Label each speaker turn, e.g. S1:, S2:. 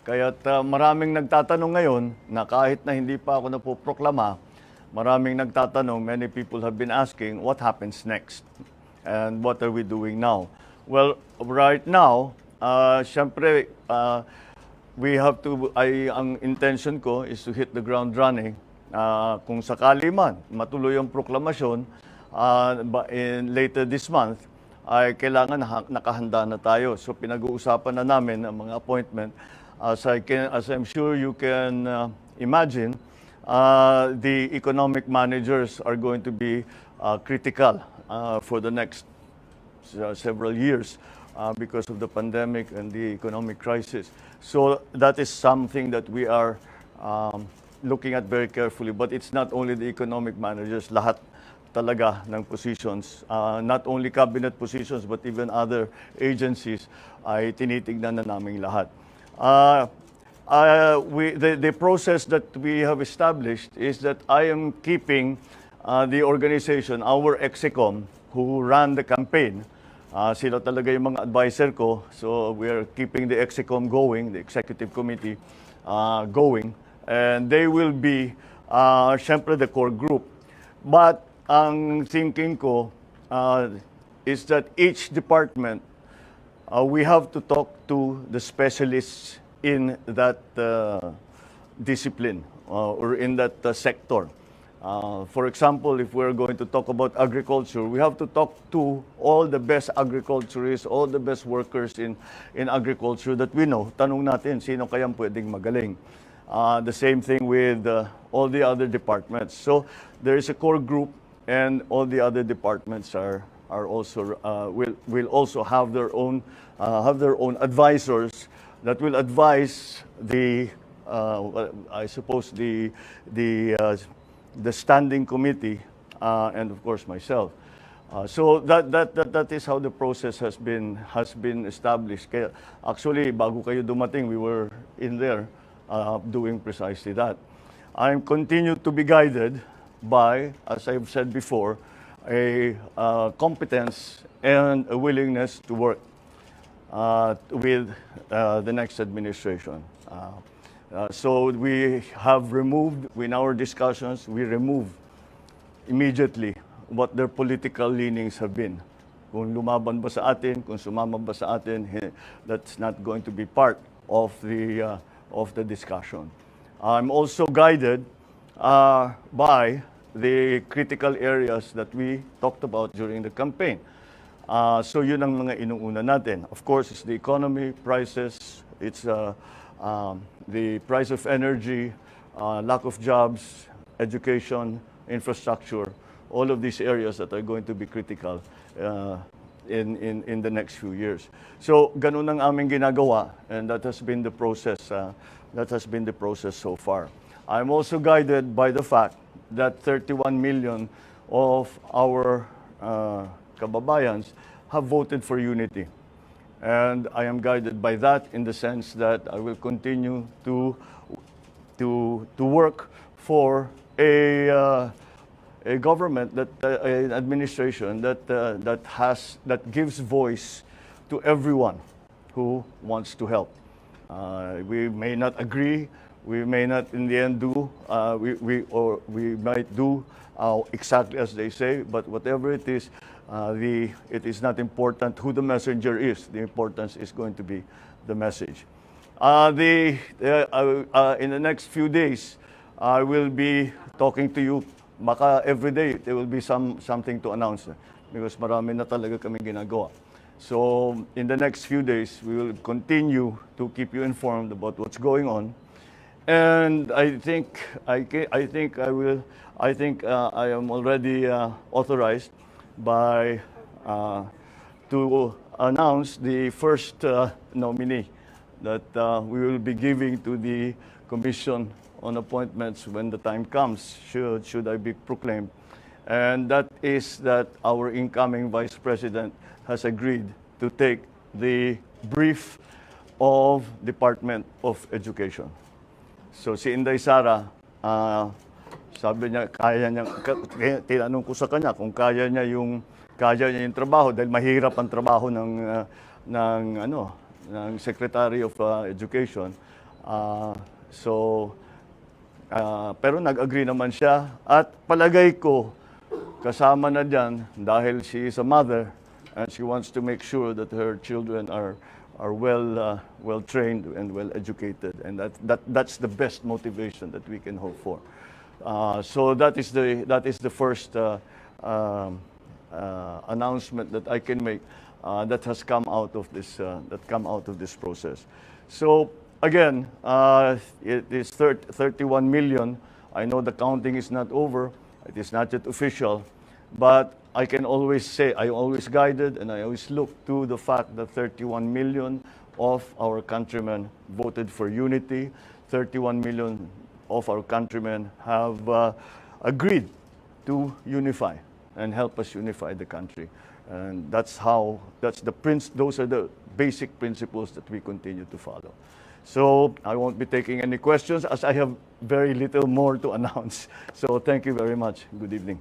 S1: Kaya't maraming nagtatanong ngayon na kahit na hindi pa ako napoproklama, maraming nagtatanong, many people have been asking, what happens next? And what are we doing now? Well, right now, syempre, ang intention ko is to hit the ground running. Kung sakali man, matuloy ang proklamasyon later this month, ay kailangan nakahanda na tayo. So pinag-uusapan na namin ang mga appointment. As I'm sure you can imagine, the economic managers are going to be critical for the next several years because of the pandemic and the economic crisis. So that is something that we are looking at very carefully. But it's not only the economic managers, lahat talaga ng positions, not only cabinet positions but even other agencies ay tinitignan na namin lahat. The process that we have established is that I am keeping the organization, our EXECOM, who ran the campaign. Sila talaga yung mga advisor ko. So we are keeping the EXECOM going, the executive committee going. And they will be, syempre, the core group. But ang thinking ko is that each department, we have to talk to the specialists in that discipline or in that sector. For example, if we're going to talk about agriculture, we have to talk to all the best agriculturists, all the best workers in agriculture that we know. Tanong natin, sino kayang pwedeng magaling? The same thing with all the other departments. So there is a core group, and all the other departments are also will also have their own advisors that will advise the I suppose the standing committee and of course myself. So that is how the process has been established. Kaya actually bago kayo dumating, we were in there doing precisely that. I'm continued to be guided by, as I've said before, a competence and a willingness to work with the next administration. So we have removed, in our discussions, we remove immediately what their political leanings have been. Kung lumaban ba sa atin, kung sumama ba sa atin, that's not going to be part of the discussion. I'm also guided by the critical areas that we talked about during the campaign. So yun ang mga inuuna natin. Of course, it's the economy, prices, it's the price of energy, lack of jobs, education, infrastructure, all of these areas that are going to be critical in the next few years. So ganun ang aming ginagawa, and that has been the process. That has been the process so far. I'm also guided by the fact that 31 million of our kababayans have voted for unity. And I am guided by that in the sense that I will continue to work for a government, an administration that gives voice to everyone who wants to help. We may not agree. We may not, in the end, do. We might do exactly as they say. But whatever it is not important who the messenger is. The importance is going to be the message. In the next few days, I will be talking to you. Baka every day there will be something to announce because marami na talaga kami ginagawa. So in the next few days, we will continue to keep you informed about what's going on. And I am already authorized to announce the first nominee that we will be giving to the Commission on Appointments when the time comes, should I be proclaimed. And that is that our incoming Vice President has agreed to take the brief of Department of Education. So si Inday Sara, sabi niya, tinanong ko sa kanya kung kaya niya yung trabaho dahil mahirap ang trabaho ng ng Secretary of Education. Pero nag-agree naman siya at palagay ko kasama na diyan dahil she is a mother and she wants to make sure that her children are well trained and well educated, and that's the best motivation that we can hope for. So that is the first announcement that I can make that has come out of this process. So again, it is 31 million. I know the counting is not over. It is not yet official, but I can always say, I always guided and I always look to the fact that 31 million of our countrymen voted for unity. 31 million of our countrymen have agreed to unify and help us unify the country. And those are the basic principles that we continue to follow. So I won't be taking any questions as I have very little more to announce. So thank you very much. Good evening.